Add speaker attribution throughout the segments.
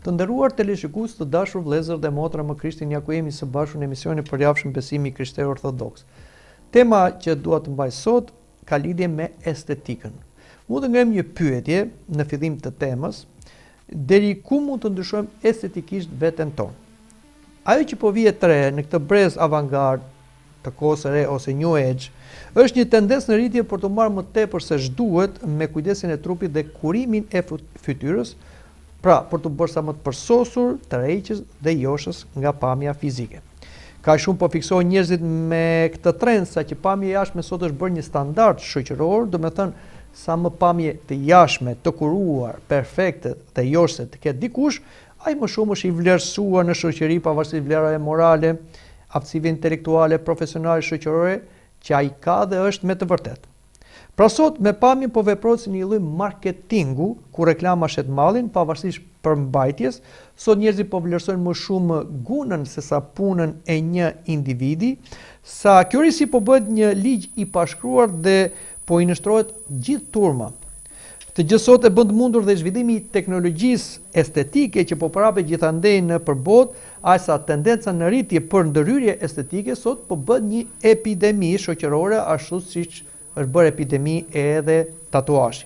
Speaker 1: Të nderuar teleshikues, të dashur vëllezër dhe motra, më Krishtin ja ku jemi së bashku në emisionin e përjavshëm Besimi Krishterë Orthodoks. Tema që dua të mbaj sot ka lidhje me estetikën. Mund të ngrem një pyetje në fillim të temës, deri ku mund të ndryshojmë estetikisht veten tonë. Ajo që po vije tre në këtë brez avantgard të kohës së re ose New Age, është një tendencë në rritje për të marrë më tepër se ç'duhet me kujdesin e trupit dhe kurimin e fytyrës, pra për të bërë sa më të përsosur, të rreqës dhe joshës nga pamja fizike. Ka shumë po fiksohen njerëzit me këtë trend, sa që pamja e jashtme sot është bërë një standard shoqëror, do me thënë sa më pamje të jashtme, të kuruar, perfekte dhe joshse të ketë dikush, ai më shumë është i vlerësuar në shoqëri pavarësisht vlerave morale, aftësive intelektuale, profesionale, shoqërore, që ai ka dhe është me të vërtetë. Pra sot me pamjen po veprohet si një lloj marketingu, ku reklama shet mallin pavarësisht përmbajtjes. Sot njerëzit po vlerësojnë më shumë gunën se sa punën e një individi, sa kjo risi po bëhet një ligj i pashkruar dhe po i nështrohet gjithë turma. Të gjë sot e bën të mundur dhe zhvillimi i teknologjisë estetike që po prapet gjithandej në përbot, aq sa tendenca në rritje për ndërhyrje estetike sot po bëhet një epidemi shoqërore, ashtu siç është bërë epidemi edhe tatuazhi.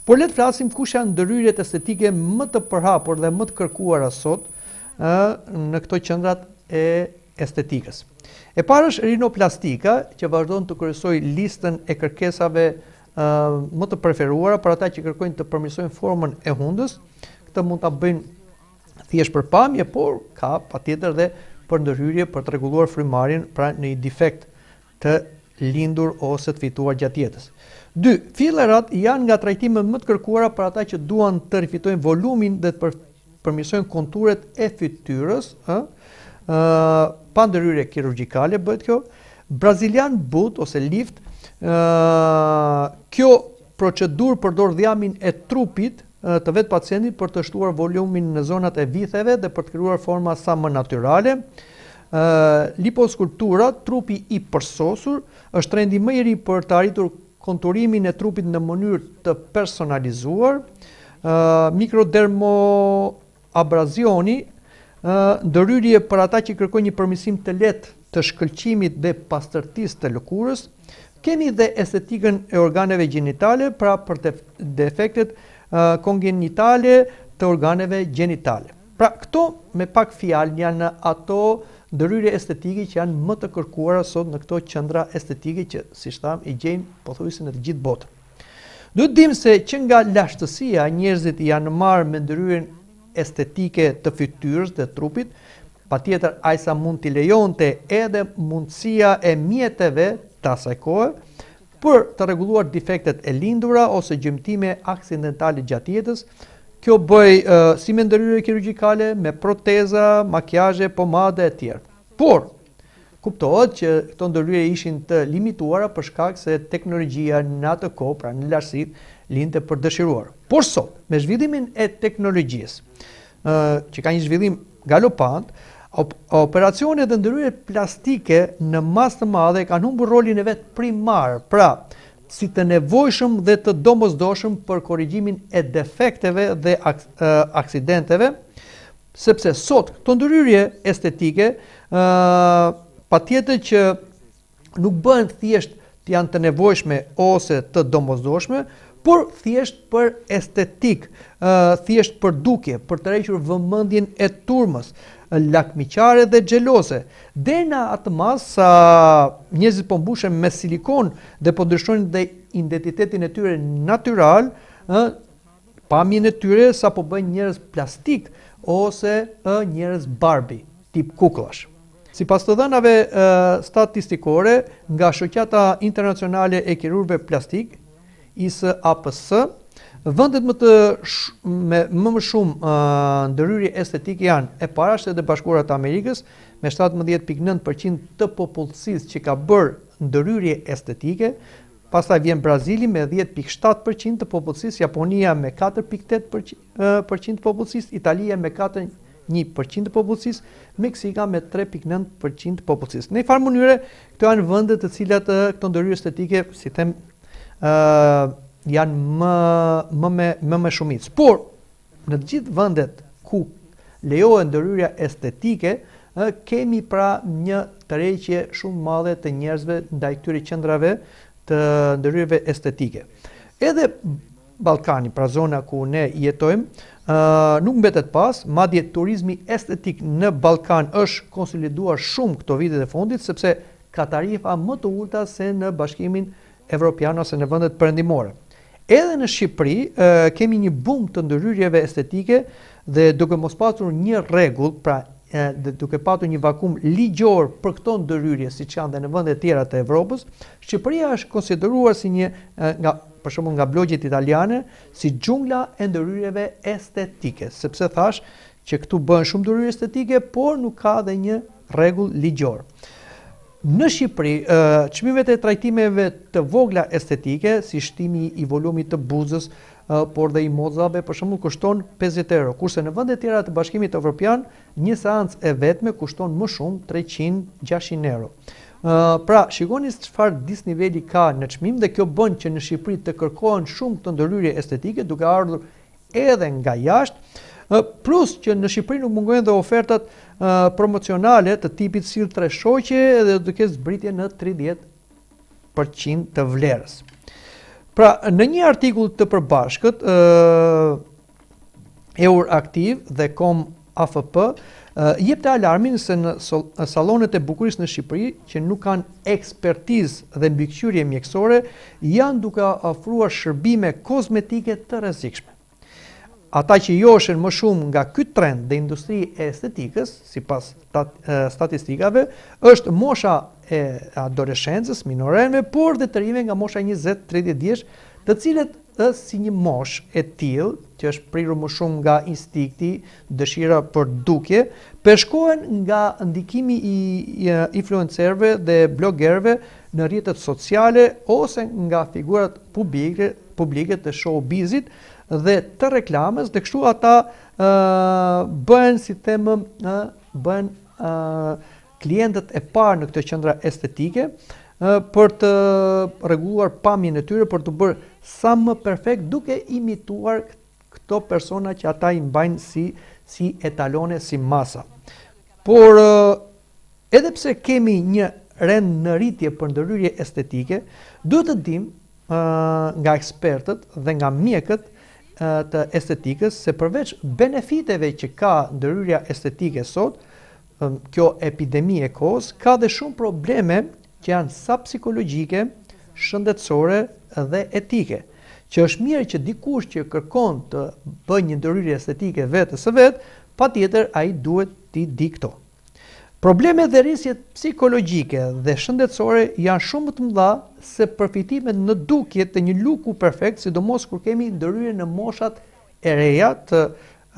Speaker 1: Por le të flasim kush janë ndërhyrjet estetike më të përhapur dhe më të kërkuara sot në këto qendrat e estetikës. E para është rinoplastika, që vazhdon të kryesojë listën e kërkesave më të preferuara për ata që kërkojnë të përmirësojnë formën e hundës. Këtë mund ta bëjnë thjesht për pamje, por ka patjetër dhe për ndërhyrje për të rregulluar frymarrjen, pra në një defekt të lindur ose të fituar gjatë jetës. 2. Fillerat janë nga trajtimet më të kërkuara për ata që duan të rifitojnë volumin dhe të përmirësojnë konturet e fytyrës, pa ndërhyrje kirurgjikale bëhet kjo. Brazilian butt ose lift, kjo procedurë përdor dhjamin e trupit të vetë pacientit për të shtuar volumin në zonat e vitheve dhe për të krijuar forma sa më natyrale. Liposkulptura, trupi i përsosur, është trendi më i ri për të arritur konturimin e trupit në mënyrë të personalizuar. Mikrodermoabrazioni, ndërhyrje për ata që kërkojnë një përmirësim të lehtë të shkëlqimit dhe pastërtisë të lëkurës. Kemi dhe estetikën e organeve gjinitale, pra për defektet kongenitale të organeve gjinitale. Pra këto me pak fjalë janë ato ndërhyrje estetike që janë më të kërkuara sot në këto qendra estetike që, siç tham, i gjejmë pothuajse në të gjithë botën. Duhet dim se që nga lashtësia njerëzit janë marrë me ndërhyrjen estetike të fytyrës dhe trupit, patjetër ai sa mund t'i lejonte edhe mundësia e mjeteve të asaj kohe për të rregulluar defektet e lindura ose gjymtime aksidentale gjatë jetës. Kjo bëj si me ndërhyrje kirurgjikale, me proteza, makijazhe, pomade e tjerë. Por kuptohet që këto ndërhyrje ishin të limituara për shkak se teknologjia në atë kohë, pra në lartësi, lindte për dëshiruar. Por sot, me zhvillimin e teknologjisë, që ka një zhvillim galopant, operacionet dhe ndërhyrjet plastike në masë të madhe kanë humbur rolin e vet primar, pra si të nevojshëm dhe të domosdoshëm për korrigjimin e defekteve dhe aksidenteve, sepse sot këto ndërhyrje estetike patjetër që nuk bëhen thjesht të janë të nevojshme ose të domosdoshme, por thjesht për estetik, thjesht për dukje, për të rrequr vëmendjen e turmës, lakmiqare dhe xhelose. Deri në atë mas sa njerëzit po mbushen me silikon dhe po ndryshojnë dhe identitetin e tyre natyral, pamjen e tyre sa po bëjnë njerëz plastik ose njerëz Barbie, tip kukullash. Sipas të dhënave statistikore nga Shoqata Internacionale e Kirurgëve Plastik, ISAPS, vendet më shumë ndërhyrje estetike janë e para Shtetet e Bashkuara të Amerikës me 17.9% të popullsisë që ka bërë ndërhyrje estetike, pastaj vjen Brazili me 10.7% të popullsisë, Japonia me 4.8% të popullsisë, Italia me 4.1% të popullsisë, Meksika me 3.9% të popullsisë. Në një farë mënyre, këto janë vende të cilat këto ndërhyrje estetike, si them, janë më me shumicë. Por, në të gjithë vendet ku lejohet ndërhyrja estetike, kemi pra një tërheqje shumë madhe të njerëzve ndaj këtyre qendrave të ndërhyrjeve estetike. Edhe Ballkani, pra zona ku ne jetojmë, nuk mbetet pas, madje turizmi estetik në Ballkan është konsoliduar shumë këto vitet e fundit, sepse ka tarifa më të ulta se në Bashkimin Evropian ose në vendet perëndimore. Edhe në Shqipëri kemi një bum të ndërhyrjeve estetike dhe duke mos patur një rregull, pra duke patur një vakum ligjor për këto ndërhyrje, siç janë dhe në vende të tjera të Evropës, Shqipëria është konsideruar si një për shembull nga blogjet italiane, si xhungla e ndërhyrjeve estetike, sepse thash që këtu bëhen shumë ndërhyrje estetike, por nuk ka dhe një rregull ligjor. Në Shqipëri, çmimet e trajtimeve të vogla estetike, si shtimi i volumit të buzës, por dhe i mozave, për shembull, kushton 50 euro, kurse në vende të tjera të Bashkimit Evropian, një seancë e vetme kushton më shumë 300-600 euro. Pra, shikoni çfarë disniveli ka në çmim dhe kjo bën që në Shqipëri të kërkohen shumë të ndërhyrje estetike duke ardhur edhe nga jashtë, plus që në Shqipëri nuk mungojnë dhe ofertat promocionale të tipit sill 3 shoqe dhe duke zbritje në 30% të vlerës. Pra, në një artikull të përbashkët, Euractiv dhe Com.afp jep të alarmin se në sallonet e bukurisë në Shqipëri, që nuk kanë ekspertizë dhe mbikëqyrje mjekësore, janë duke ofruar shërbime kozmetike të rrezikshme. Ata që joshen më shumë nga ky trend dhe industri e estetikës, sipas statistikave, është mosha e adoleshencës, minorenve, por dhe të rinjve nga mosha 20-30 vjeç, të cilët si një moshë e tillë, që është prirur më shumë nga instinkti, dëshira për dukje, përshkohen nga ndikimi i influencerëve dhe blogerëve në rrjetet sociale ose nga figurat publike të showbizit dhe të reklamës, dhe kështu ata bëhen, si them, bëhen klientët e parë në këtë qendra estetike për të rregulluar pamjen e tyre, për të bërë sa më perfekt, duke imituar këto persona që ata i mbajnë si etalone, si masa. Por edhe pse kemi një rend në rritje për ndërhyrje estetike, duhet të dimë nga ekspertët dhe nga mjekët të estetikës se përveç benefiteve që ka ndërhyrja estetike sot, kjo epidemi e kohës ka dhe shumë probleme që janë sa psikologjike, shëndetësore dhe etike, që është mirë që dikush që kërkon të bëjë një ndërhyrje estetike vetes së vet, patjetër ai duhet t'i di këto. Problemet dhe rrisjet psikologjike dhe shëndetësore janë shumë më të mëdha se përfitimet në dukje të një luku perfekt, sidomos kur kemi ndërhyrje në moshat e reja të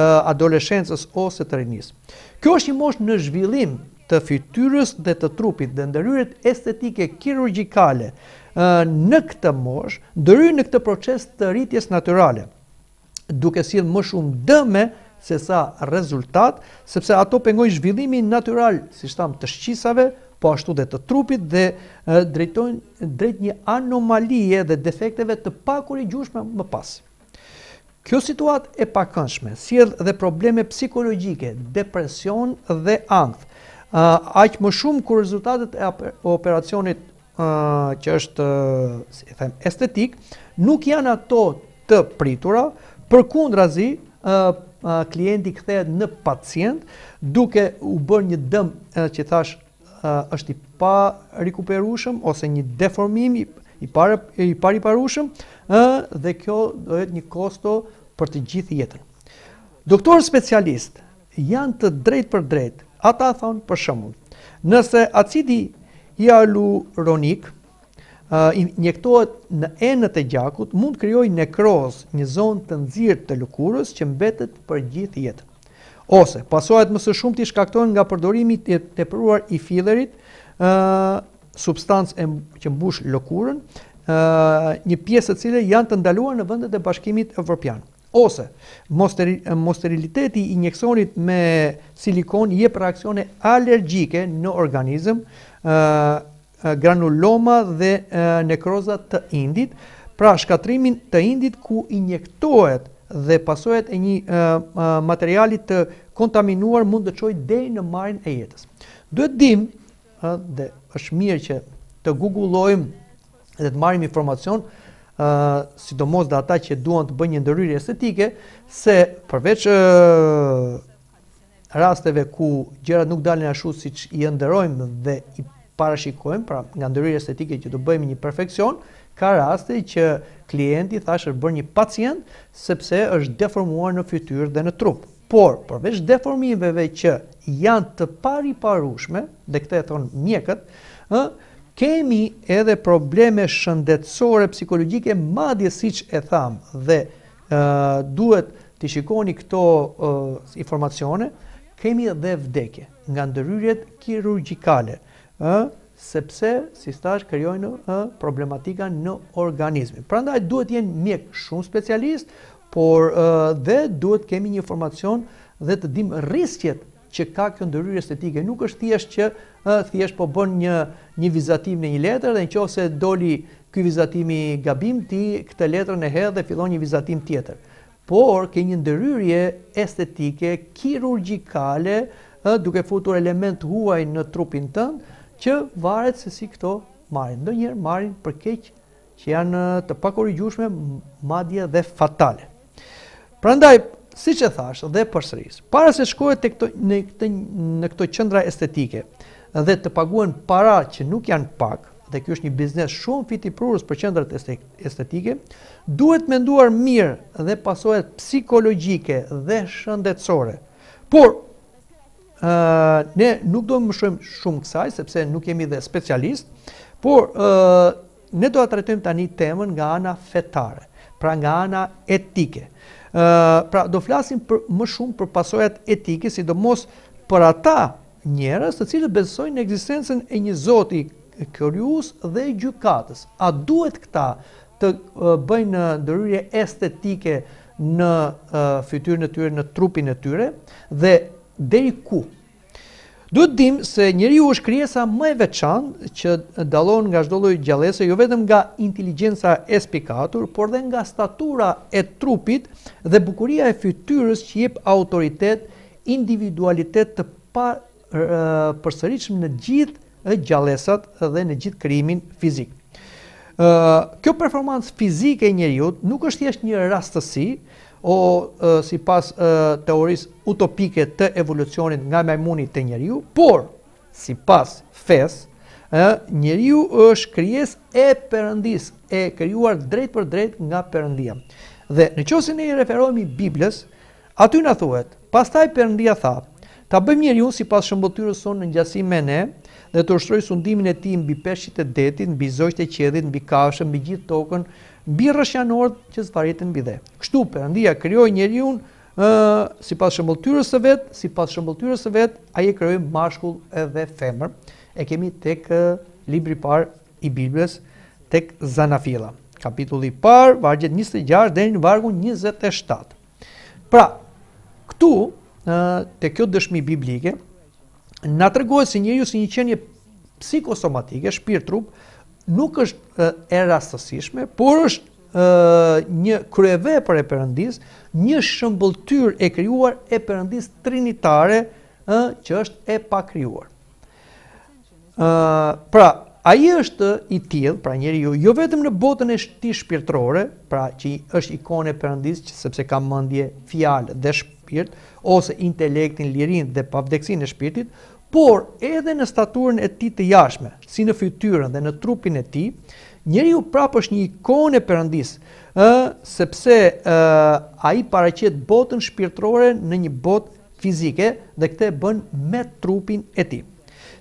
Speaker 1: adoleshencës ose të rinisë. Kjo është një moshë në zhvillim të fytyrës dhe të trupit, dhe ndërhyrjet estetike kirurgjikale në këtë moshë ndërhyjnë në këtë proces të rritjes natyrale, duke sjellë më shumë dëme se sa rezultat, sepse ato pengojnë zhvillimin natyral, siç tham, të shqisave, po ashtu dhe të trupit, dhe drejtojnë drejt një anomalie dhe defekteve të pakorrigjueshme më pas. Kjo situatë e pakëndshme sjell dhe probleme psikologjike, depresion dhe ankth. Aq më shumë kur rezultatet e operacionit që është, si them, estetik, nuk janë ato të pritura, përkundrazi klienti kthehet në pacient duke u bërë një dëm që thash është i pa rikuperueshëm ose një deformim i pariparueshëm, dhe kjo do jetë një kosto për të gjithë jetën. Doktorë specialist janë të drejtë për drejtë. Ata thonë, për shembull, nëse acidi hyaluronik injektohet në enët e gjakut, mund të krijojë nekroz, një zonë të nxirtë të lëkurës që mbetet për gjithë jetën. Ose pasojat më së shumti shkaktohen nga përdorimi i tepruar i fillerit, substancë që mbush lëkurën, një pjesë e cile janë të ndaluar në vendet e Bashkimit Evropian. Ose mosteriliteti i injeksionit me silikon jep reaksione alergjike në organizëm, granuloma dhe nekroza të indit, pra shkatrimin të indit ku injektohet dhe pasojat e një materiali të kontaminuar mund të çojë deri në marrjen e jetës. Duhet dim, dhe është mirë që të googlojmë dhe të marrim informacion, sidomos dhe ata që duan të bëjnë një ndërhyrje estetike, se përveç rasteve ku gjërat nuk dalin ashtu siç i ëndërrojmë dhe i parashikojmë, pra nga ndërhyrja estetike që do bëjmë një perfekcion, ka raste që klienti është bërë një pacient sepse është deformuar në fytyrë dhe në trup. Por, përveç deformimeve që janë të pariparueshme, dhe këtë e thonë mjekët, kemi edhe probleme shëndetësore, psikologjike, madje siç e tham, dhe duhet të shikoni këto informacione, kemi edhe vdekje nga ndërhyrjet kirurgjikale, sepse si thash krijojnë problematika në organizmin. Prandaj duhet jenë mjek shumë specialist, por dhe duhet kemi një informacion dhe të dim rrezikët që ka kjo ndërhyrje estetike. Nuk është thjesht që thjesht po bën një vizatim në një letër dhe nëse doli ky vizatimi gabim, ti këtë letrën e hedh dhe fillon një vizatim tjetër. Por ke një ndërhyrje estetike kirurgjikale, duke futur element huaj në trupin tënd, që varet se si këto marrin. Ndonjëherë marrin për keq, që janë të pakorrigjueshme, madje dhe fatale. Prandaj, siç e thash dhe përsëris, para se shkohet në këto qendra estetike dhe të paguhen para që nuk janë pak, dhe ky është një biznes shumë fitiprurës për qendrat estetike, duhet menduar mirë dhe pasojat psikologjike dhe shëndetësore. Por ne nuk do më shojmë shumë kësaj, sepse nuk jemi dhe specialist, por ne do të trajtojmë tani temën nga ana fetare, pra nga ana etike. Pra do flasim më shumë për pasojat etike, sidomos për ata njerëz të cilët besojnë në ekzistencën e një Zoti krijues dhe gjykatës. A duhet këta të bëjnë ndërhyrje estetike në fytyrën e tyre, në trupin e tyre, dhe deri ku? Duhet dim se njeriu është krijesa më e veçantë që dallon nga çdo lloj gjallëse, jo vetëm nga inteligjenca e spicatur, por dhe nga statura e trupit dhe bukuria e fytyrës që jep autoritet, individualitet të përsëritshëm në gjithë gjallësat dhe në gjithë krijimin fizik. Kjo performancë fizike e njeriu nuk është thjesht një rastësi, sipas teorisë utopike të evolucionit nga majmuni te njeriu, por sipas fesë, njeriu është krijesë e Perëndis, e krijuar drejt për drejt nga Perëndia. Dhe nëse ne i referohemi Biblës, aty na thuhet, pastaj Perëndia tha: ta bëjmë njeriu sipas shëmbëtyrës sonë në ngjasi me ne, dhe të ushtroj sundimin e tij mbi peshqit e detit, mbi zogjt e qiellit, mbi kafshët, mbi gjithë tokën, mbi rrëshjanorët që zvariten mbi dhe. Kështu Perëndia krijoi njeriu sipas shëmbëtyrës së vet, ai e krijoi mashkull edhe femër. E kemi tek libri i parë i Biblës, tek Zanafilla, kapitulli i parë, vargjet 26 deri në vargun 27. Pra, këtu te kjo dëshmi biblike na tregohet se njeriu si një qenie psikosomatike, shpirt-trup, nuk është e rastësishme, por është një kryevepër e Perëndis, një shëmbëltyrë e krijuar e Perëndis trinitare, që është e pakrijuar. Pra, ai është i tillë, pra njeriu, jo vetëm në botën e tij shpirtërore, pra që është ikonë e Perëndis, sepse ka mendje, fjalë dhe shpirt, ose intelektin, lirinë dhe pavdekësinë e shpirtit, por edhe në staturën e tij të jashtme, si në fytyrën dhe në trupin e tij, njeriu prapë është një ikonë e Perëndis, sepse ai paraqet botën shpirtërore në një botë fizike dhe këtë e bën me trupin e tij.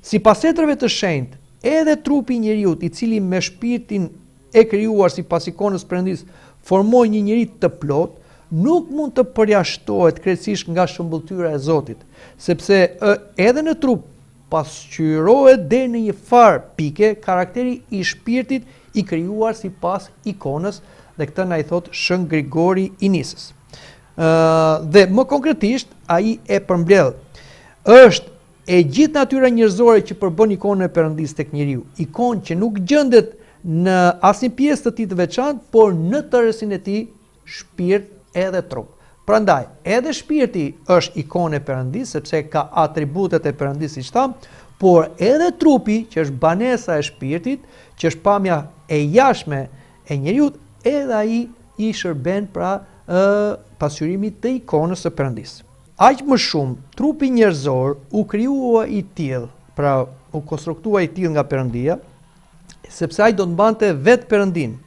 Speaker 1: Sipas letrave të shenjtë, edhe trupi i njeriu, i cili me shpirtin e krijuar sipas ikonës Perëndis formoi një njeri të plot, nuk mund të përjashtohet krejtësisht nga shëmbëltyra e Zotit, sepse edhe në trup pasqyrohet deri në një farë pike karakteri i shpirtit i krijuar sipas ikonës, dhe këtë na i thot Shën Grigori i Nisës. Dhe më konkretisht ai e përmbledh, është e gjithë natyra njerëzore që përbën ikonën e Perëndis tek njeriu, ikonë që nuk gjendet në asnjë pjesë të tij të veçantë, por në tërësinë e tij shpirt edhe trup. Prandaj, edhe shpirti është ikone e Perëndisë, sepse ka atributet e Perëndisë siç tham, por edhe trupi, që është banesa e shpirtit, që është pamja e jashtme e njeriut, edhe ai i shërben pra pasqyrimit të ikonës së Perëndisë. Aq më shumë, trupi njerëzor u krijua i tillë, pra u konstruktua i tillë nga Perëndia, sepse ai do të mbante vetë Perëndin.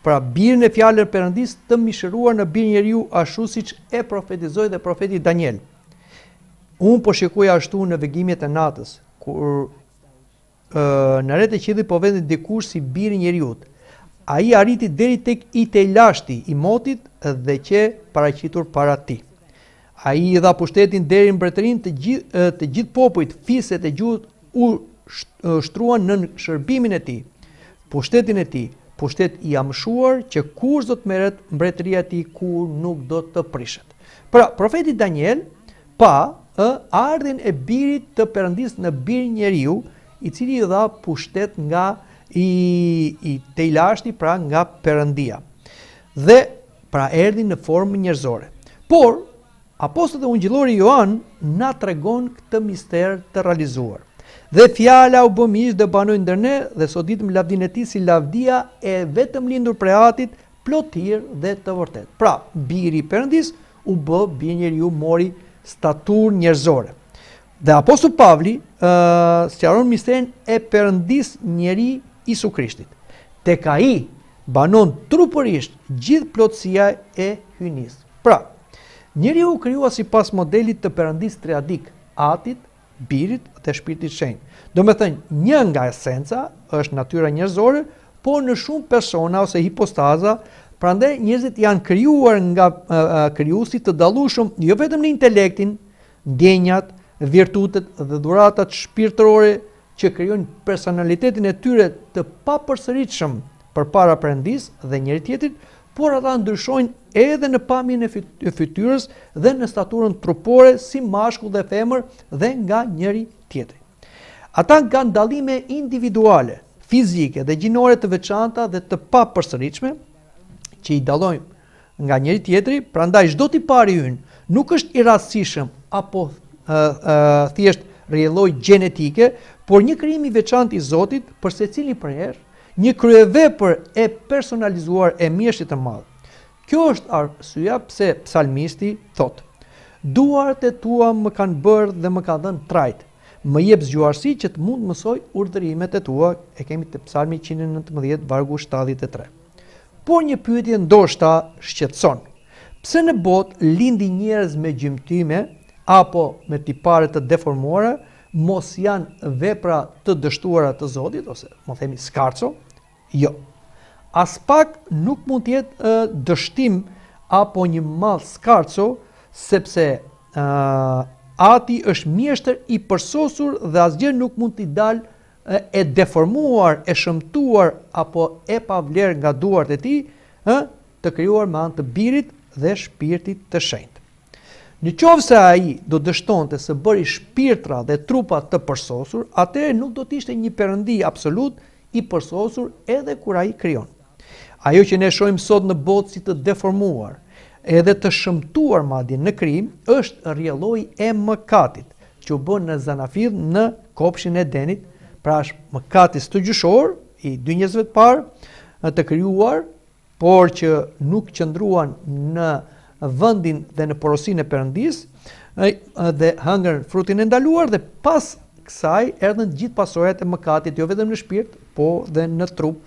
Speaker 1: Pra birin e fjalës së Perëndisë të mishëruar në bir njeriu ashtu siç e profetizoi dhe profeti Daniel. Unë po shikoja ashtu në vegimjet e natës, kur në rreth e qiellit po vende dikush si biri i njeriut. Ai arriti deri tek i telashti i motit dhe që paraqitur para tij. Ai i dha pushtetin deri në mbretërinë të gjithë popujt, fiset e gjuhët u shtruan në shërbimin e tij. Pushtetin e tij, pushtet i amshuar që kur do të merret mbretëria e tij, kur nuk do të prishet. Pra, profeti Daniel pa ardhin e birit të Perëndisë në bir njeriu, i cili i dha pushtet nga i telashti, pra nga Perëndia. Dhe pra erdhi në formë njerëzore. Por apostulli ungjillori Joan na tregon këtë mister të realizuar. Dhe fjala u bë mish dhe banoi ndër ne, dhe sot ditëm lavdinë e tij si lavdia e vetëm lindur prej Atit, plot hir dhe të vërtet. Pra, biri i Perëndis u bë bir njeriu, mori staturë njerëzore. Dhe apostulli Pavli sqaron misterin e Perëndis njeri Isu Krishtit. Tek ai banon trupërisht gjithë plotësia e hyjnisë. Pra, njeriu u krijua sipas modelit të Perëndis triadik, Atit, Birit dhe Shpirtit Shenjtë. Do me thënë, një nga esenca është natyra njerëzore, por në shumë persona ose hipostaza, prandaj njerëzit janë krijuar nga krijuesi të dallueshëm, jo vetëm në intelektin, ndjenjat, virtutet dhe dhuratat shpirtërore që krijojnë personalitetin e tyre të papërsëritshëm përpara Perëndisë dhe njëri tjetrit, por ata ndryshojnë edhe në pamjen e fytyrës dhe në staturën trupore si mashkull dhe femër dhe nga njëri tjetri. Ata kanë dallime individuale, fizike dhe gjinore të veçanta dhe të papërsëritshme që i dallojnë nga njëri tjetri, prandaj çdo tipar i ynë nuk është i rastësishëm apo thjesht rrjedhoj gjenetike, por një krijim i veçantë i Zotit për secilin prej një kryevepër e personalizuar e mjeshtit të madh. Kjo është arsyeja pse psalmisti thotë: duart e tua më kanë bërë dhe më ka dhënë trajt, më jep zgjuarsi që të mund mësoj urdhërimet e tua, e kemi te Psalmi 119 vargu 73. Por një pyetje ndoshta shqetëson. Pse në botë lindi njerëz me gjymtyme apo me tipare të deformuara, mos janë vepra të dështuara të Zotit, ose më themi skarco? Jo. As pak nuk mund të jetë dështim apo një mall skarco, sepse Ati është mjeshtër i përsosur dhe asgjë nuk mund t'i dalë e deformuar, e shëmtuar apo e pavler nga duart e tij, të krijuar me anë të Birit dhe Shpirtit të Shenjtë. Në qovë se ai do dështonte se bëri shpirtra dhe trupa të përsosur, atëherë nuk do t'ishte një Perëndi absolut i përsosur edhe kur ai krijon. Ajo që ne shohim sot në botë si të deformuar, edhe të shëmtuar madje në krijim, është rrjelloji e mëkatit, që u bën në Zanafill në kopshin e Edenit, pra është mëkati stëgjyshor i dy njerëzve të parë të krijuar, por që nuk qëndruan në vendin dhe në porosinë e Perëndisë dhe hëngër frutin e ndaluar, dhe pas kësaj erdhën gjithë pasojat e mëkatit, jo vetëm në shpirt, po dhe në trup.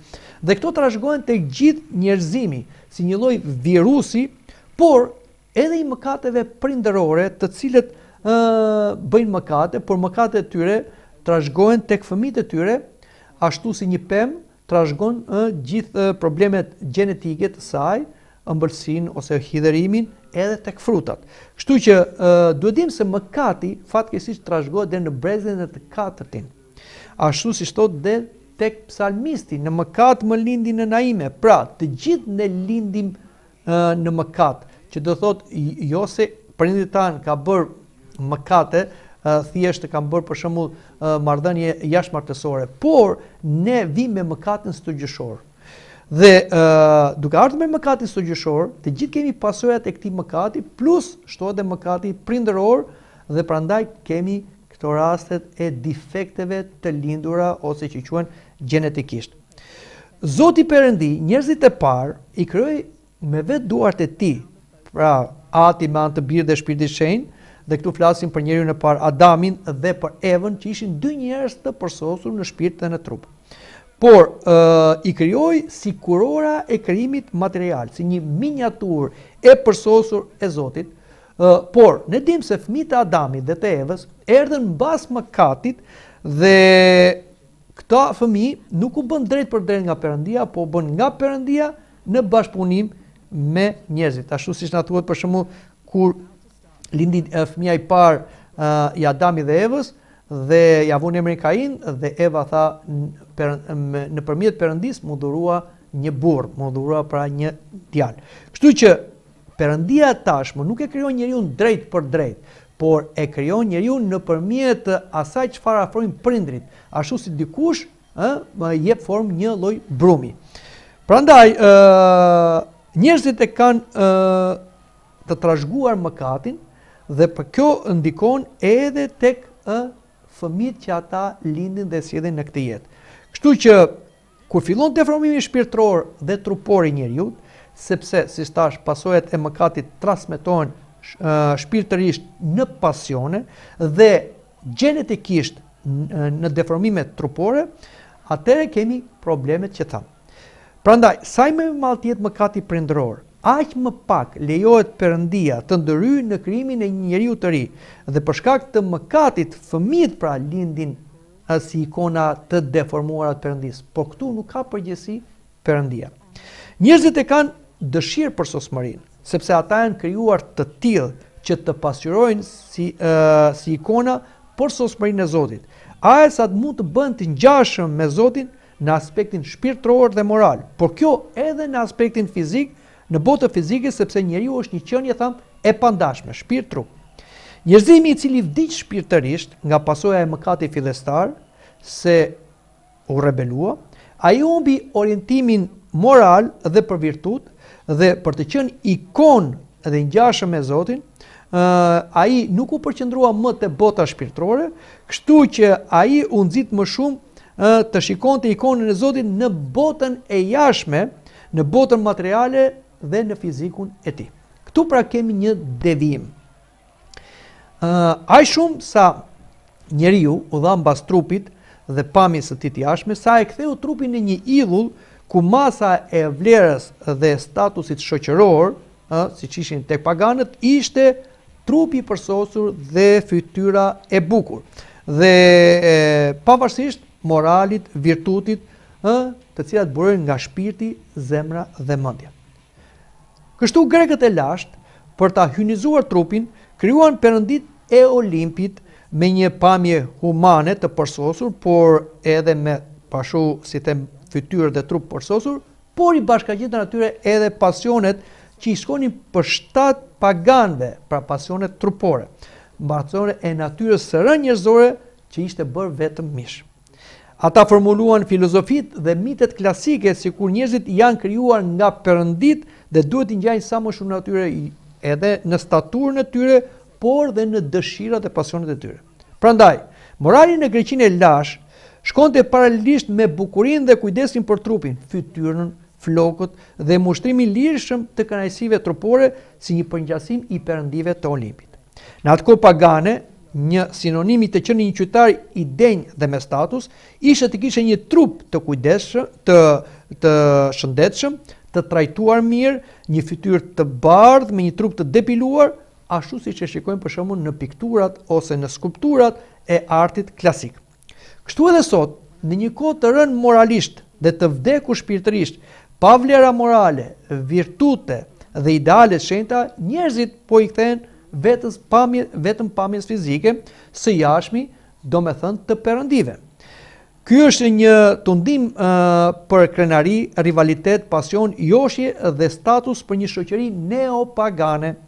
Speaker 1: Dhe këto trashëgohen tek gjithë njerëzimi si një lloj virusi, por edhe i mëkateve prindërore, të cilët bëjnë mëkate, por mëkatet e tyre trashëgohen tek fëmijët e tyre, ashtu si një pemë trashëgon gjithë problemet gjenetike të saj, ëmbëlsinë ose hidhërimin edhe tek frutat. Kështu që duhet dim se mëkati fatkeqësisht trashëgohet deri në brezin e të katërtin. Ashtu si thotë dhe tek psalmisti, në mëkat më lindi në naime. Pra, të gjithë ne lindim në mëkat, që do thotë jo se prindit tanë ka bërë mëkate, thjesht kanë bërë për shembull marrëdhënie jashtëmartësore, por ne vim me mëkatin stëgjyshor. Dhe duke ardhur me mëkatin sogjushor, të gjithë kemi pasojat e këtij mëkati, plus shtohet edhe mëkati prindëror, dhe prandaj kemi këto rastet e defekteve të lindura ose që quhen gjenetikisht. Zoti Perëndi, njerëzit e parë i krijoi me vetë duart e tij, pra Ati me anë të Birë dhe Shpirtit Shenjtë, dhe këtu flasim për njeriun e parë Adamin dhe për Evën, që ishin dy njerëz të përsosur në shpirt dhe në trup. Por i krijoi si kurora e krijimit material, si një miniaturë e përsosur e Zotit. Por ne dimë se fëmijët e Adamit dhe të Evës erdhën mbas mëkatit dhe këta fëmijë nuk u bën drejt për drejt nga Perëndia, po bën nga Perëndia në bashkëpunim me njerëzit. Ashtu siç na thuhet për shembull kur lindi fëmia i parë i Adamit dhe Evës dhe ja vënë emrin Kain dhe Eva tha nëpërmjet Perëndis më dhurua një burr, më dhurua pra një djalë. Kështu që Perëndia tashmë nuk e krijon njeriu drejt për drejt, por e krijon njeriu nëpërmjet asaj çfarë afrojnë prindrit, ashtu si dikush jep formë një lloj brumi. Prandaj njerëzit e kanë të trashëguar mëkatin dhe për kjo ndikon edhe tek fëmijët që ata lindin dhe sjellin në këtë jetë. Kështu që kur fillon deformimi shpirtëror dhe trupor i njeriu, sepse si thash pasojat e mëkatit transmetohen shpirtërisht në pasione dhe gjenetikisht në deformime trupore, atëherë kemi problemet që tham. Prandaj, sa më i madh jetë mëkati prindëror, aq më pak lejohet Perëndia të ndërhyjë në krijimin e një njeriu të ri, dhe për shkak të mëkatit fëmijët pra lindin si ikona të deformuara të Perëndis, por këtu nuk ka përgjegjësi Perëndia. Njerëzit e kanë dëshirë për sosmërinë, sepse ata janë krijuar të tillë që të pasqyrojnë si ikona për sosmërinë e Zotit. Sa mund të bëhen të ngjashëm me Zotin në aspektin shpirtëror dhe moral, por kjo edhe në aspektin fizik, në botën fizike, sepse njeriu është një qenie e pandashme, shpirt trup. Njerëzimi i cili vdiq shpirtërisht nga pasoja e mëkatit fillestar, se u rebelua, ai humbi orientimin moral dhe për virtut, dhe për të qenë ikon dhe ngjashëm me Zotin, ai nuk u përqendrua më te bota shpirtërore, kështu që ai u nxit më shumë të shikonte ikonën e Zotit në botën e jashtme, në botën materiale dhe në fizikun e tij. Këtu pra kemi një devijim. Aq shumë sa njeriu u dha mbas trupit dhe pamjes së tij të jashtme, sa e ktheu trupin në një idhull ku masa e vlerës dhe statusit shoqëror, siç ishin tek paganët, ishte trupi i përsosur dhe fytyra e bukur. Dhe pavarësisht moralit, virtutit, të cilat burojnë nga shpirti, zemra dhe mendja. Kështu grekët e lashtë, për ta hynizuar trupin, krijuan perëndit e Olimpit me një pamje humane të përsosur, por edhe me pashu si them fytyrë dhe trup përsosur, por i bashkaqiten atyre edhe pasionet që i shkonin për shtat paganëve, pra pasionet trupore, pasionet e natyrës së rënë njerëzore që ishte bërë vetëm mish. Ata formuluan filozofit dhe mitet klasike si kur njerëzit janë krijuar nga perëndit dhe duhet i ngjajnë sa më shumë natyre edhe në staturën e tyre, por dhe në dëshirat e pasionet e tyre. Prandaj, morali në Greqinë e lash shkonte paralelisht me bukurinë dhe kujdesin për trupin, fytyrën, flokët dhe mushtrimin lirshëm të kënaqësive trupore si një përngjasim i perëndive të Olimpit. Në atë kohë pagane, një sinonim i të qenë një qytetar i denjë dhe me status, ishte të kishte një trup të kujdesshëm, të shëndetshëm, të trajtuar mirë, një fytyrë të bardhë me një trup të depiluar, ashtu siç e shikojmë për shembull në pikturat ose në skulpturat e artit klasik. Kështu edhe sot, në një kohë të rënë moralisht dhe të vdekur shpirtërisht, pa vlera morale, virtute dhe ideale të shenjta, njerëzit po i kthehen vetëm pamjes fizike së jashtmi, domethënë të perëndive. Ky është një tundim për krenari, rivalitet, pasion, joshje dhe status për një shoqëri neopagane.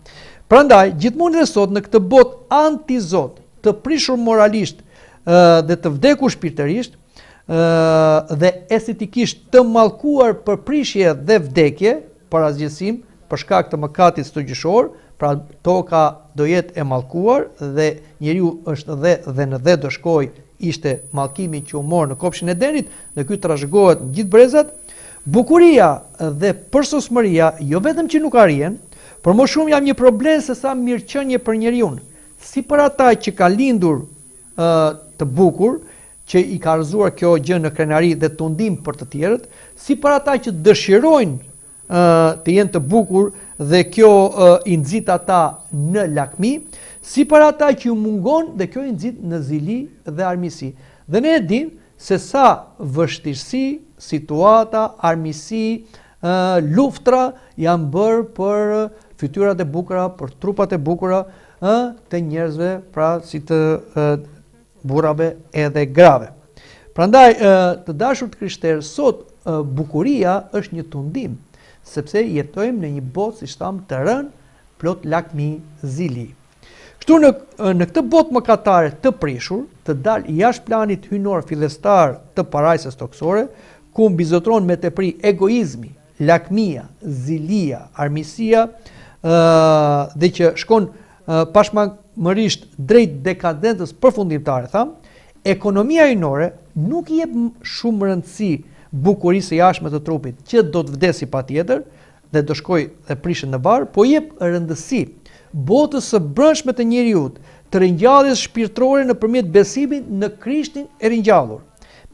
Speaker 1: Prandaj, gjithmonë edhe sot në këtë botë anti-Zot, të prishur moralisht dhe të vdekur shpirtërisht, dhe estetikisht të mallkuar për prishje dhe vdekje, për asgjësim, për shkak të mëkatit stogjishor, pra toka do jetë e mallkuar dhe njeriu është dhe në dhe do shkojë, ishte mallkimi që u mor në kopshin e Edenit, dhe ky trashëgohet në gjithë brezat. Bukuria dhe përsosmëria jo vetëm që nuk arjen, por më shumë janë një problem se sa mirëqenie për njeriu. Si për ata që ka lindur të bukur, që i ka rrëzuar kjo gjë në krenari dhe tundim për të tjerët, si për ata që dëshirojnë të jenë të bukur dhe kjo i nxit ata në lakmi, si për ata që ju mungon dhe kjo i nxit në zili dhe armiqësi. Dhe ne e dim se sa vështirësi, situata, armiqësi, luftra janë bërë për fytyrat e bukura, për trupat e bukura të njerëzve, pra si të burrave edhe grave. Prandaj të dashur të krishterë, sot bukuria është një tundim, sepse jetojmë në një botë, si thamë, të rënë, plot lakmi, zili. Kështu në këtë botë mëkatare të prishur, të dalë jashtë planit hyjnor fillestar të parajsës toksore, ku mbizotron me tepri egoizmi, lakmia, zilia, armiqësia, dhe që shkon pashmangërisht drejt dekadentës përfundimtare, tham, ekonomia hyjnore nuk i jep shumë rëndësi bukurisë së jashtme të trupit, që do të vdesi patjetër dhe do shkojë dhe prishet në barë, po jep rëndësi botës së brendshme të njeriut, të ringjalljes shpirtërore nëpërmjet besimit në Krishtin e ringjallur,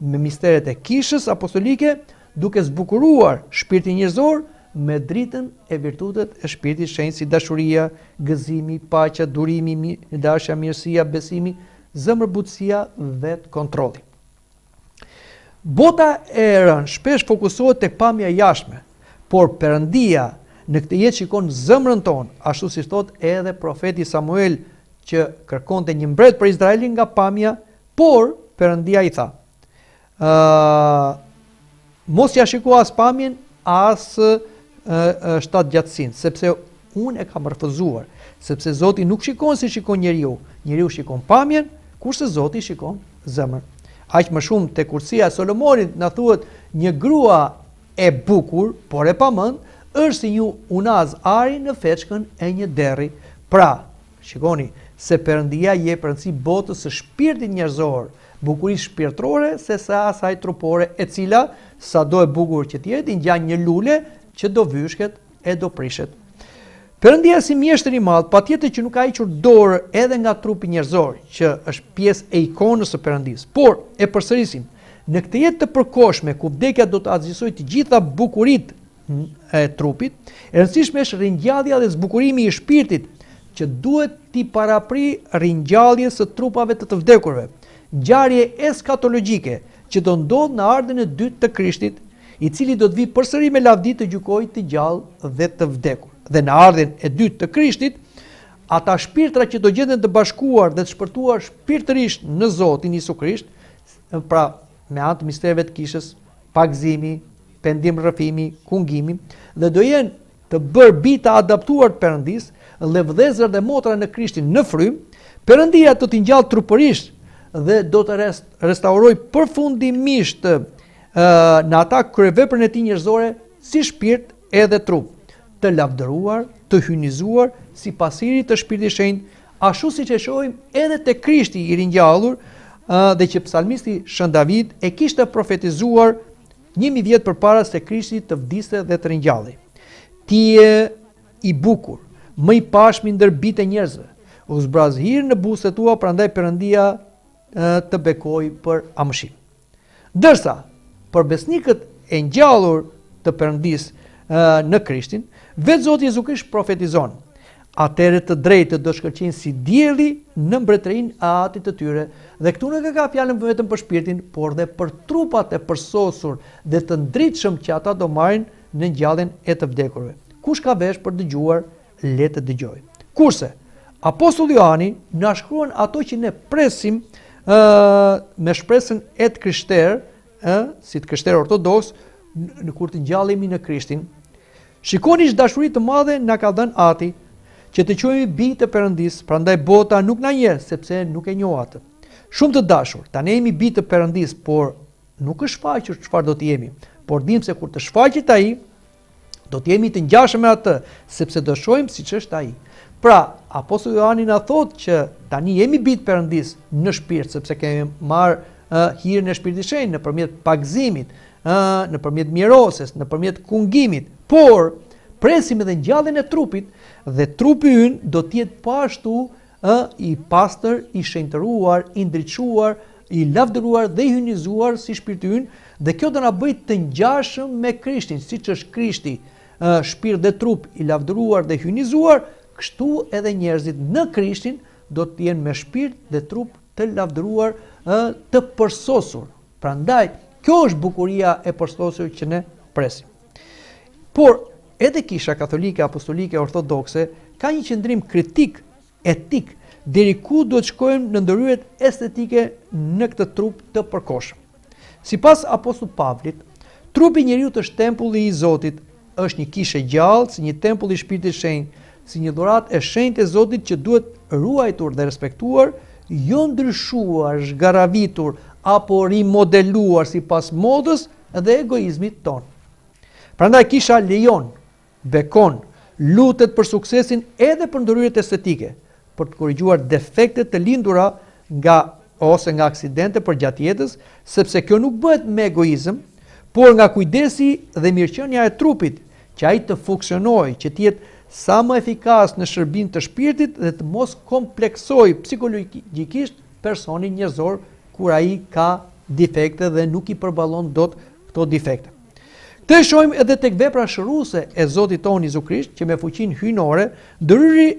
Speaker 1: me misteret e kishës apostolike, duke zbukuruar shpirtin njerëzor me dritën e virtutet e shpirtit shenjtë, si dashuria, gëzimi, paqja, durimi, dashja, mirësia, besimi, zemërbutësia dhe kontrolli. Bota e rënë shpesh fokusohet tek pamja jashtme, por Perëndia në këtë jetë shikon zemrën tonë, ashtu si thot edhe profeti Samuel, që kërkonte një mbret për Izraelin nga pamja, por Perëndia i tha: mos ja shiko as pamjen, as shtatgjatësinë, sepse unë e kam refuzuar, sepse Zoti nuk shikon si shikon njeriu. Njeriu shikon pamjen, kurse Zoti shikon zemrën. Aq më shumë te kursia e Solomonit na thuhet një grua e bukur, por e pamend, është si një unaz ari në feçkën e një derri. Pra, shikoni se Perëndia jep rëndësi botës së shpirtit njerëzor, bukurisë shpirtërore, se sa asaj trupore, e cila sado e bukur që të jetë, i ngjan një lule që do vyshket e do prishet. Perëndia si mjeshtër i madh, patjetër që nuk ka hequr dorë edhe nga trupi njerëzor, që është pjesë e ikonës së Perëndisë. Por e përsërisim, në këtë jetë të përkohshme ku vdekja do të azgjësojë të gjitha bukuritë e trupit, e rëndësishme është ringjallja dhe zbukurimi i shpirtit, që duhet t'i parapri ringjalljes së trupave të vdekurve. Ngjarje eskatologjike që do ndodhë në ardhmën e dytë të Krishtit, i cili do të vi përsëri me lavdi të gjykojë të gjallë dhe të vdekur. Dhe në ardhmën e dytë të Krishtit, ata shpirtra që do gjenden të bashkuar dhe të shpërtuar shpirtërisht në Zotin Isus Krisht, pra me anë të misterëve të kishës, pagëzimi, pendim rrëfimi, kungimi, dhe do jenë të bërë bita adaptuar të Perëndisë, dhe vëllezër dhe motra në Krishtin në frym, Perëndia do t'i ngjallë trupërisht dhe do të restauroj përfundimisht në ata kryeveprën e tij njerëzore, si shpirt edhe trup, të lavdëruar, të hyjnizuar si pasiri të Shpirtit Shenjtë, ashtu siç e shohim edhe te Krishti i ringjallur, dhe që psalmisti Shën David e kishte profetizuar 1000 vjet përpara se Krishti të vdiste dhe të ringjallej. Ti je i bukur, më i pashmi ndër bijtë e njerëzve. U zbraz hir në buzët tua, prandaj Perëndia të bekoj për amëshim. Dërsa për besnikët e ngjallur të Perëndisë në Krishtin, vetë Zoti Jezu Krisht profetizon: atëherë të drejtë do shkëlqejnë si dielli në mbretërinë e Atit të tyre. Dhe këtu nuk e ka fjalën vetëm për shpirtin, por dhe për trupat e përsosur dhe të ndritshëm që ata do marrin në ngjalljen e të vdekurve. Kush ka vesh për dëgjuar, le të dëgjojë. Kurse Apostulli Johani na shkruan ato që ne presim me shpresën e të krishterë, si të krishterë ortodoks, në kur të ngjallemi në Krishtin. Shikoni që dashuri të madhe na ka dhënë Ati, që të quhemi bijtë e Perëndisë, prandaj bota nuk na njeh sepse nuk e njoh atë. Shumë të dashur, tani jemi bijtë të Perëndisë, por nuk është shfaqur çfarë do të jemi, por dim se kur të shfaqet ai, do të jemi të ngjashëm me atë, sepse do shohim siç është ai. Pra, apostulli Johani na thotë që tani jemi bijtë Perëndis në shpirt, sepse kemi marrë hirën e Shpirtit Shenjtë nëpërmjet pagëzimit, nëpërmjet miroses, nëpërmjet kungimit, por presim edhe ngjalljen e trupit dhe trupi ynë do të jetë po ashtu i pastër, i shenjtëruar, i ndriçuar, i lavdëruar dhe i hyjnizuar si shpirti ynë, dhe kjo do na bëjë të ngjashëm me Krishtin, siç është Krishti, shpirt dhe trup i lavdëruar dhe hyjnizuar, kështu edhe njerëzit në Krishtin do të jenë me shpirt dhe trup të lavdëruar, të përsosur. Prandaj, kjo është bukuria e përsosur që ne presim. Por edhe Kisha Katolike, Apostolike, Ortodokse ka një qëndrim kritik, etik, deri ku duhet shkojmë në ndërhyrjet estetike në këtë trup të përkohshëm. Sipas Apostull Pavlit, trupi i njeriu është tempulli i Zotit, është një kishë gjallë, si një tempull i Shpirtit Shenjtë, si një dhuratë e shenjtë e Zotit që duhet ruajtur dhe respektuar, jo ndryshuar, zgaravitur apo rimodeluar sipas modës dhe egoizmit ton. Prandaj Kisha lejon, bekon, lutet për suksesin edhe për ndërhyrjet estetike, për të korrigjuar defektet të lindura nga aksidente përgjatë jetës, sepse kjo nuk bëhet me egoizëm, por nga kujdesi dhe mirëqenia e trupit, që ai të funksionojë, që të jetë sa më efikas në shërbim të shpirtit dhe të mos kompleksoj psikologjikisht personin njerëzor kur ai ka defekte dhe nuk i përballon dot këto defekte. Këtë shohim edhe tek vepra shëruese e Zotit tonë Jezu Krisht, që me fuqinë hyjnore ndërhyri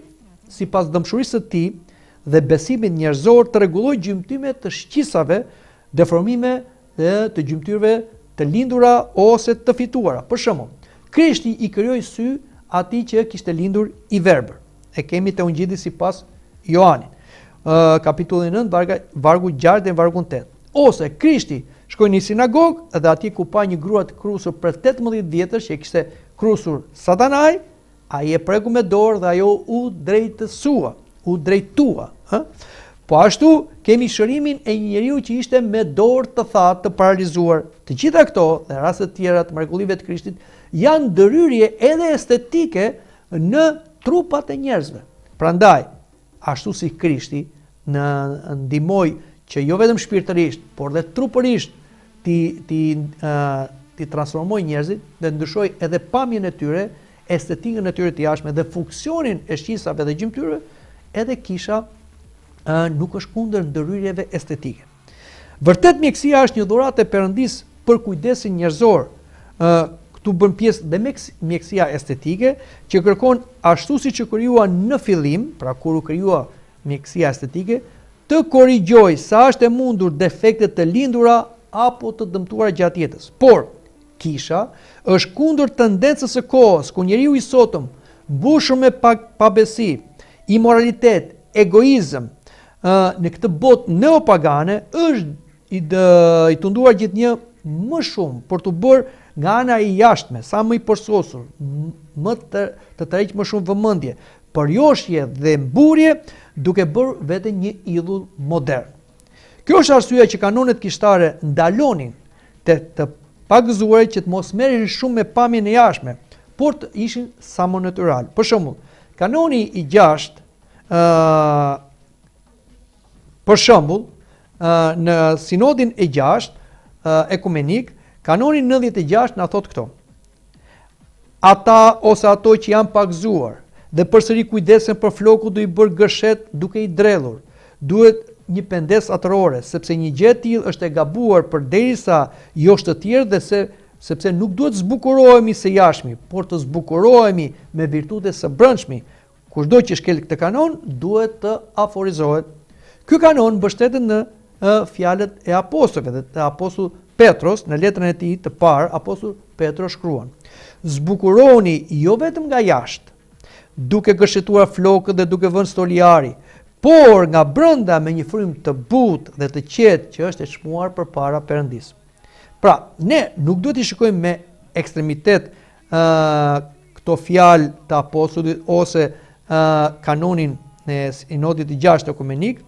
Speaker 1: sipas dëmshurisë së tij dhe besimit njerëzor të rregulloi gjymtyme të shqisave, deformime dhe të gjymtyrëve të lindura ose të fituara. Për shembull, Krishti i krijoi sy atij që kishte lindur i verbër. E kemi te Ungjilli sipas Johanit, kapitulli 9, vargu 6 dhe vargu 8. Ose Krishti shkoi në sinagogë dhe atje ku pa një grua të krusur për 18 vjetësh që kishte krusur Satanaj, ai e preku me dorë dhe ajo u drejtua. Po ashtu kemi shërimin e një njeriu që ishte me dorë të thatë, të paralizuar. Të gjitha këto dhe raste të tjera të mrekullive të Krishtit janë ndërhyrje edhe estetike në trupat e njerëzve. Prandaj, ashtu si Krishti në ndihmoi që jo vetëm shpirtërisht, por dhe trupërisht ti transformoj njerëzit dhe ndryshoj edhe pamjen e tyre, estetikën e tyre të jashtme dhe funksionin e shqisave dhe gjymtyrëve, edhe Kisha nuk është kundër ndërhyrjeve estetike. Vërtet mjekësia është një dhuratë e Perëndisë për kujdesin njerëzor. Këtu bën pjesë dhe mjekësia estetike, që kërkon ashtu siç e krijua në fillim, pra kur u krijua mjekësia estetike, të korrigjojë sa është e mundur defektet të lindura apo të dëmtuara gjatë jetës. Por Kisha është kundër tendencës së kohës, ku njeriu i sotëm, mbushur me pabesi, imoralitet, egoizëm, në këtë botë neopagane, është i tunduar gjithnjë më shumë për të bërë nga ana e jashtme, sa më i përsosur, më të tërheq më shumë vëmendje, përjoshje dhe mburje, duke bërë vete një idhull modern. Kjo është arsyeja që kanonet kishtare ndalonin të pagëzuarit që të mos merreshin shumë me pamjen e jashtme, por të ishin sa më natyral. Për shembull, kanoni i 6 për shembull, në sinodin e 6 ekumenik, kanoni 96 na thot këto: ata ose ato që janë pagëzuar dhe përsëri kujdesen për floku do i bërë gërshet duke i drellur, duhet një pendes atërore, sepse një gjë e tillë është e gabuar përderisa jo është të tjerë dhe sepse nuk duhet zbukurohemi së jashtmi, por të zbukurohemi me virtute së brendshmi. Kushdo që shkel këtë kanon duhet të aforizohet. Ky kanon mbështetet në fjalët e apostujve dhe të apostull Petros në letrën e tij të parë, apostull Petro shkruan: zbukuroni jo vetëm nga jashtë, duke gërshetuar flokët dhe duke vënë stoliari, por nga brenda me një frymë të butë dhe të qetë që është e çmuar përpara Perëndisë. Pra, ne nuk duhet i shikojmë me ekstremitet këto fjalë të apostullit ose kanonin e sinodit të 6 ekumenik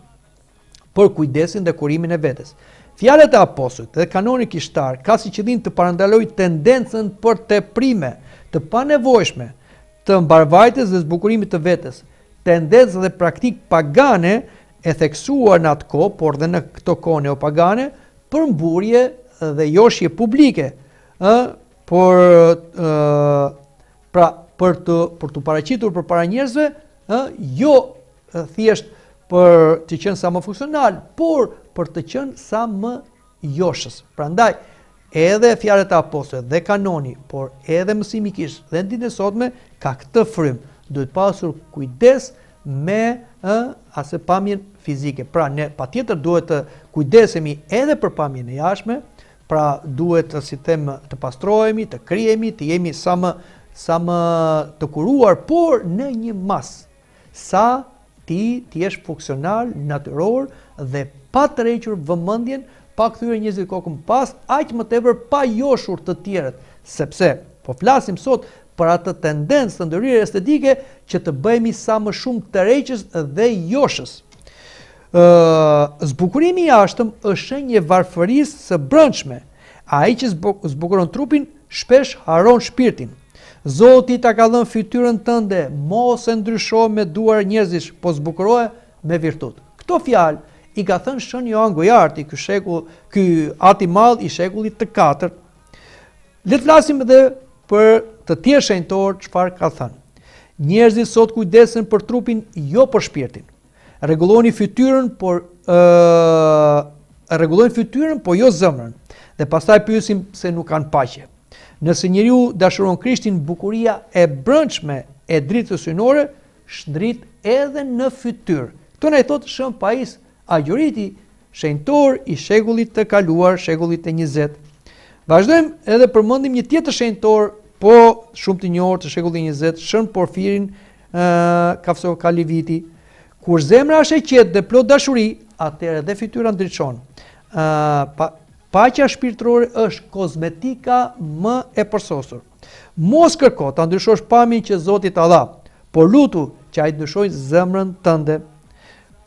Speaker 1: për kujdesin dhe kurimin e vetes. Fjalët e apostujt dhe kanoni kishtar ka si qëllim të parandalojë tendencën për teprime të panevojshme, të mbarvajtjes dhe zbukurimit të vetes, tendencë dhe praktik pagane e theksuar në atë kohë, por dhe në këto kohë neopagane, për mburje dhe joshje publike, për të paraqitur përpara njerëzve, jo thjesht për të qenë sa më funksional, por për të qenë sa më joshës. Prandaj, edhe fjalët e apostujve dhe kanoni, por edhe mësimi i Kishës dhe ditën e sotme ka këtë frym. Duhet pasur kujdes me asë pamjen fizike. Pra ne patjetër duhet të kujdesemi edhe për pamjen e jashtme, pra duhet si them të pastrohemi, të krihemi, të jemi sa më të kuruar, por në një mas sa ti jesh funksional, natyror dhe pa të rrequr vëmendjen, pa kthyer njerëzit kokën pas, aq më tepër pa joshur të tjerët, sepse po flasim sot për atë tendencë të ndërhyrje estetike që të bëhemi sa më shumë të rreqës dhe joshës. Zbukurimi i jashtëm është shenjë e varfërisë së brendshme. Ai që zbukuron trupin shpesh haron shpirtin. Zoti ta ka dhënë fytyrën tënde, mos e ndrysho me duar njerëzish, po zbukuroje me virtut. Këto fjalë i ka thënë Shën Joan Gojarti, ky ati i madh i shekullit të 4. Le të flasim edhe për të tjerë shenjtorë çfarë ka thënë. Njerëzit sot kujdesen për trupin, jo për shpirtin. Rregullojnë fytyrën, po jo zemrën. Dhe pastaj pyesim se nuk kanë paqe. Nëse njeriu dashuron Krishtin, bukuria e brendshme e dritës synore shndrit edhe në fytyrë. Këto na i thot Shën Pais Agjoriti, shenjtor i shekullit të kaluar, shekullit të 20. Vazhdojmë edhe përmendim një tjetër shenjtor, po shumë të njohur të shekullit 20, Shën Porfirin Kafsokaliviti. Kur zemra është e qetë dhe plot dashuri, atëherë dhe fytyra ndriçon. Paqja shpirtërore është kozmetika më e përsosur. Mos kërko ta ndryshosh pamjen që Zoti ta dha, por lutu që ai të ndryshojë zemrën tënde.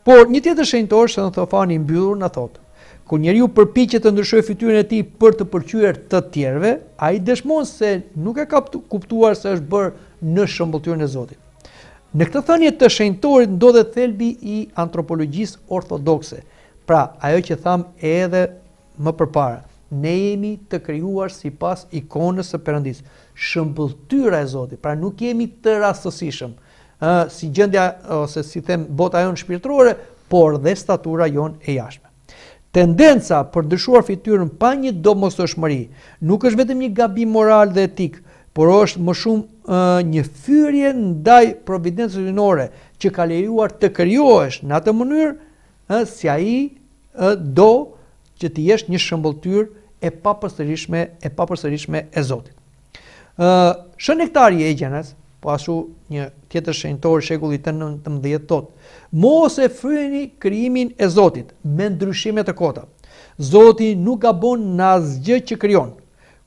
Speaker 1: Por një tjetër shenjtor, Shën Thofani i mbyllur, na thotë: kur njeriu përpiqet të ndryshojë fytyrën e tij për të pëlqyer të tjerëve, ai dëshmon se nuk e ka kuptuar se është bërë në shëmbulltyrën e Zotit. Në këtë thënie të shenjtorit ndodhet thelbi i antropologjisë ortodokse. Pra, ajo që tham edhe më përpara, ne jemi të krijuar sipas ikonës së Perëndisë, shëmbulltyra e Zotit. Pra nuk jemi të rastësishëm, si gjendja ose si them bota jon shpirtërore, por dhe statura jon e jashtme. Tendenca për ndryshuar fytyrën pa një domosdoshmëri nuk është vetëm një gabim moral dhe etik, por është më shumë një fyrje ndaj providencës hyjnore që ka lejuar të krijohesh në atë mënyrë si ai do që të jesh një shëmbulltyrë e papërsërishme e Zotit. Shën Nektari i Egjenes, po ashtu një tjetër shenjtor shekullit të 19 thotë: mos e fryeni krijimin e Zotit me ndryshime të kota. Zoti nuk gabon në asgjë që krijon.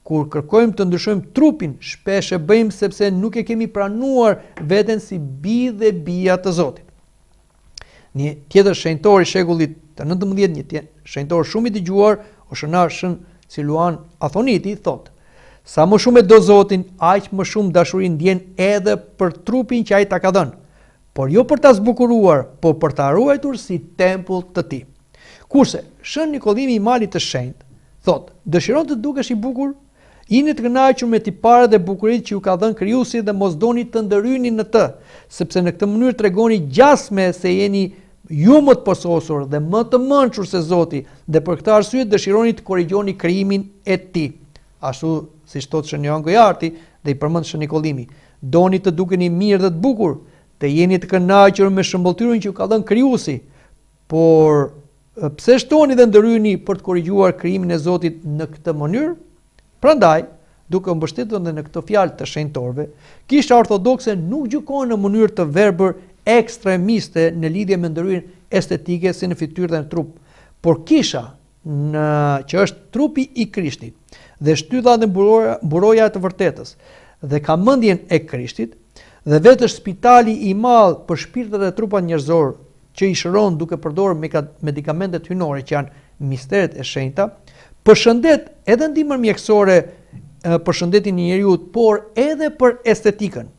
Speaker 1: Kur kërkojmë të ndryshojmë trupin, shpesh e bëjmë sepse nuk e kemi pranuar veten si bijë dhe bija të Zotit. Një tjetër shenjtor i shekullit të 19, një tjetër shenjtor shumë i dëgjuar, Oshënar Shën Siluan Athoniti, thotë: sa më shumë e do Zotin, aq më shumë dashuri ndjen edhe për trupin që ai ta ka dhënë, por jo për ta zbukuruar, por për ta ruajtur si tempull të tij. Kurse Shën Nikodimi i Malit të Shenjtë thotë: dëshiron të dukesh i bukur, jini të kënaqur me tiparet dhe bukuritë që ju ka dhënë Krijuesi dhe mos doni të ndërhyni në të, sepse në këtë mënyrë tregoni gjasme se jeni ju më të pososur dhe më të mençur se Zoti, dhe për këtë arsye dëshironi të korrigjoni krijimin e tij. Ashtu siç thotë Shën Joan Gojarti dhe i përmend Shën Nikodimi, doni të dukeni mirë dhe të bukur, të jeni të kënaqur me shëmbulltyrën që ju ka dhënë Krijuesi, por pse shtoni dhe ndërhyni për të korrigjuar krijimin e Zotit në këtë mënyrë? Prandaj, duke u mbështetur në këtë fjalë të shenjtorëve, Kisha Ortodokse nuk gjykon në mënyrë të verbër ekstremiste në lidhje me ndërhyrjen estetike si në fytyrë dhe në trup, por Kisha që është trupi i Krishtit dhe shtylla dhe buroja e të vërtetës dhe ka mendjen e Krishtit dhe vetë është spitali i madh për shpirtet e trupat njerëzor që i shëron duke përdorur medikamentet hyjnore që janë misteret e shenjta, përshëndet edhe ndihmën mjekësore për shëndetin e njeriut, por edhe për estetikën.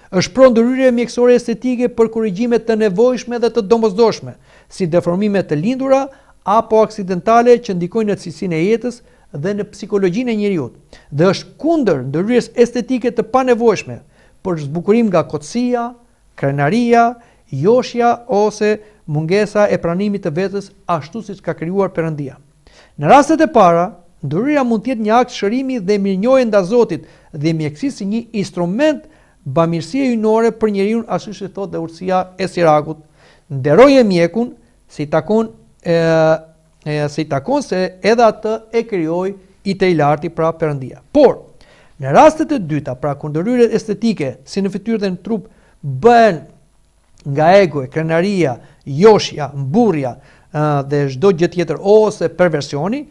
Speaker 1: Është pron ndryrje mjekësore estetike për korrigjime të nevojshme dhe të domosdoshme, si deformime të lindura apo aksidentale që ndikojnë në cilësinë e jetës dhe në psikologjinë e njeriut. Dhe është kundër ndryrjes estetike të panevojshme për zbukurim nga kotësia, krenaria, joshja ose mungesa e pranimit të vetës ashtu siç ka krijuar Perëndia. Në rastet e para, ndryrja mund të jetë një akt shërimi dhe mirënjohje ndaj Zotit dhe mjekësisë si një instrument bamirësie hyjnore për njeriu, ashtu si thotë dhe urtësia e Sirakut. Nderoje mjekun si takon se edhe atë e krijoi i të larti, pra Perëndia. Por në rastet e dyta, pra kur ndryrjet estetike si në fytyrë dhe në trup bëhen nga ego, krenaria, joshja, mburrja dhe çdo gjë tjetër ose perversioni,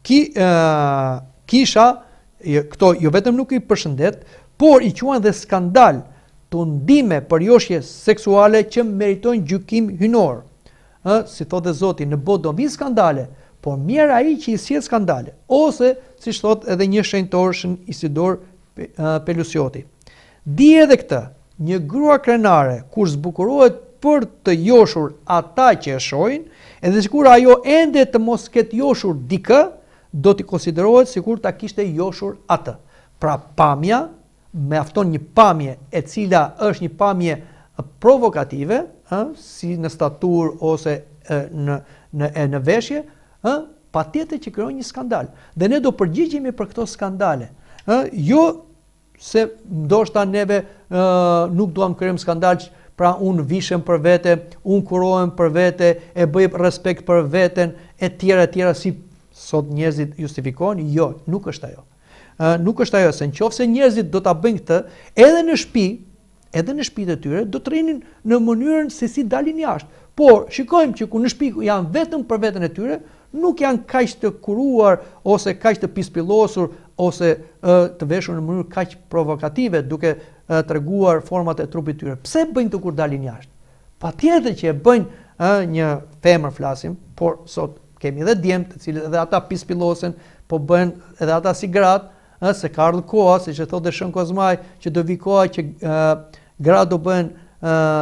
Speaker 1: kisha këto jo vetëm nuk i përshëndet, por i quajnë dhe skandal, të ndime për joshje seksuale që meritojnë gjykim hyjnor. Si thotë Zoti, në botë do vinë skandale, por mirë ai që i sjell skandale, ose siç thotë edhe një shenjtor Isidor Pelusioti. Di edhe këtë, një grua krenare kur zbukurohet për të joshur ata që e shohin, edhe sikur ajo ende të mos ketë joshur dikë, do t'i konsiderohet sikur ta kishte joshur atë. Pra pamja, mjafton një pamje e cila është një pamje provokative, si në statur ose në veshje, patjetër që krijon një skandal. Dhe ne do përgjigjemi për këto skandale. Jo se ndoshta neve nuk duam krijojmë skandal, pra unë vishem për vete, unë kurohem për vete, e bëj respekt për veten, e tjera si sot njerëzit justifikojnë. Jo, nuk është ajo. Nuk është ajo, se nëse njerëzit do ta bëjnë këtë, edhe në shtëpitë e tyre, do të rrinin në mënyrën se si dalin jashtë. Por shikojmë që ku në shtëpi janë vetëm për veten e tyre, nuk janë kaq të kuruar ose kaq të pispillosur ose të veshur në mënyrë kaq provokative, duke treguar format e trupit tyre. Pse bëjnë të kur dalin jashtë? Patjetër që e bëjnë një femër flasim, por sot kemi edhe djemt, të cilët edhe ata pispillosen, po bëjnë edhe ata si gratë, se ka ardhur koha, siç e thotë Shën Kozmaj, që do vi koha që gratë do bëhen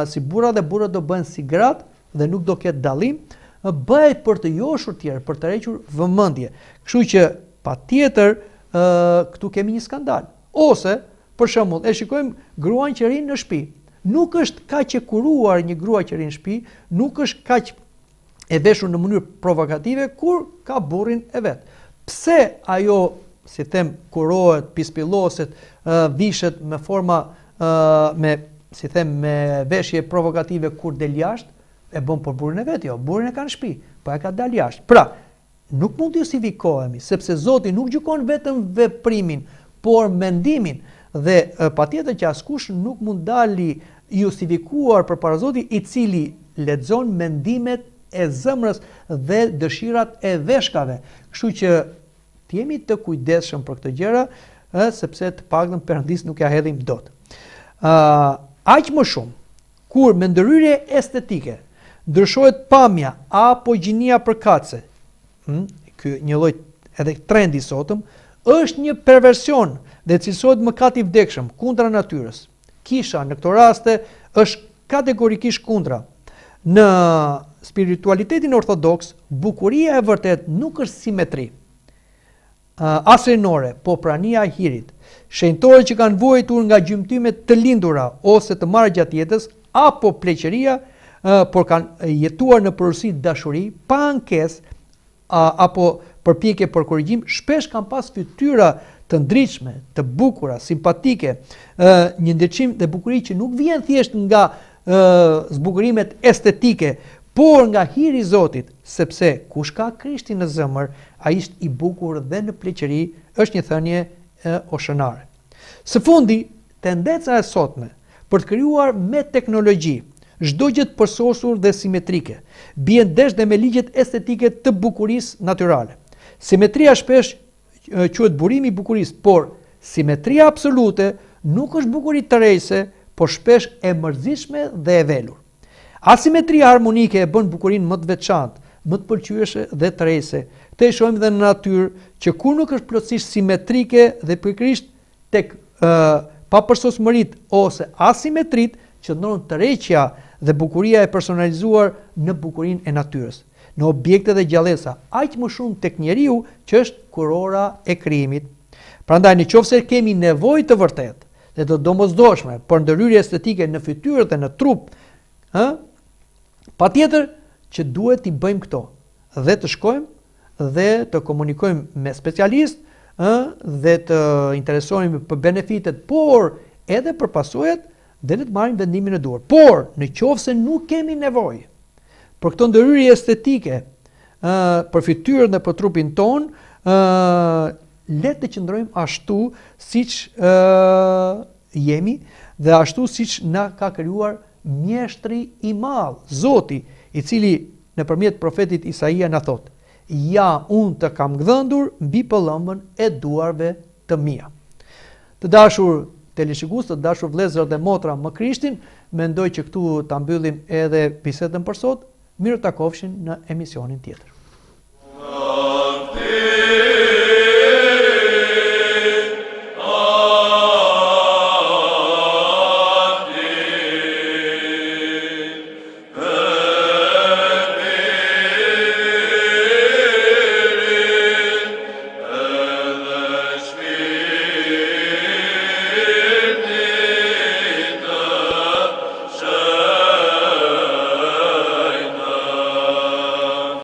Speaker 1: si burra dhe burrat do bëhen si gratë dhe nuk do ketë dallim, bëhet për të joshur tjerë, për të rrequr vëmendje. Kështu që patjetër këtu kemi një skandal. Ose për shembull, e shikojmë gruan që rrin në shtëpi. Nuk është kaq e kuruar një grua që rrin në shtëpi, nuk është kaq e veshur në mënyrë provokative kur ka burrin e vet. Pse ajo, si them, kurohet, pispilloset, vishet me forma me veshje provokative kur del jashtë, e bën për burrin e vet, jo, burrin e ka në shtëpi, po e ka dal jashtë. Pra, nuk mund të justifikohemi, sepse Zoti nuk gjykon vetëm veprimin, por mendimin, dhe patjetër që askush nuk mund dali i justifikuar përpara Zotit, i cili lexon mendimet e zemrës dhe dëshirat e veshkave. Kështu që të jemi të kujdesshëm për këtë gjëra, sepse të paktën Perëndis nuk ja hedhim dot. Aq më shumë, kur me ndryrje estetike ndryshohet pamja apo gjinia përkatëse, ky një lloj edhe trendi sotëm, është një perversion dhe cilësohet mëkat i vdekshëm kundra natyrës. Kisha në këto raste është kategorikisht kundra. Në spiritualitetin ortodoks, bukuria e vërtet nuk është simetri asrenore, po prania e hirit. Shenjtorët që kanë vuajtur nga gjymtymet të lindura ose të marrë gjatë jetës, apo pleqëria, por kanë jetuar në përgjithësi dashuri, pa ankesë apo përpjekje për korrigjim, shpesh kanë pas fytyra të ndritshme, të bukura, simpatike, një ndriçim dhe bukuri që nuk vjen thjesht nga zbukurimet estetike, por nga hiri i Zotit, sepse kush ka Krishtin në zemër, ai është i bukur dhe në pleqëri, është një thënie oshënare. Së fundi, tendenca e sotme për të krijuar me teknologji çdo gjë të përsosur dhe simetrike, bie ndesh dhe me ligjet estetike të bukurisë natyrale. Simetria shpesh quhet burimi i bukurisë, por simetria absolute nuk është bukuri tërheqëse, por shpesh e mërzitshme dhe e velur. Asimetria harmonike e bën bukurinë më të veçantë më të pëlqyeshme dhe të rejse. Këtë e shohim dhe në natyrë që kur nuk është plotësisht simetrike dhe pikërisht tek papërsosmërit ose asimetrit, qëndron tërheqja dhe bukuria e personalizuar në bukurinë e natyrës, në objekte dhe gjallësa, aq më shumë tek njeriu që është kurora e krijimit. Prandaj nëse kemi nevojë të vërtetë dhe të domosdoshme për ndërhyrje estetike në fytyrë dhe në trup, patjetër që duhet t'i bëjmë këto dhe të shkojmë dhe të komunikojmë me specialist dhe të interesohemi për benefitet, por edhe për pasojat dhe të marrim vendimin e duhur. Por nëse nuk kemi nevojë për këto ndërhyrje estetike për fytyrën dhe për trupin ton, le të qëndrojmë ashtu siç jemi dhe ashtu siç na ka krijuar mjeshtri i madh, Zoti, i cili nëpërmjet profetit Isaia na thot: "Ja, unë të kam gdhëndur mbi pëllëmbën e duarve të mia." Të dashur teleshikues, të dashur vëllezër dhe motra më Krishtin, mendoj që këtu ta mbyllim edhe bisedën për sot. Mirë takofshin në emisionin tjetër.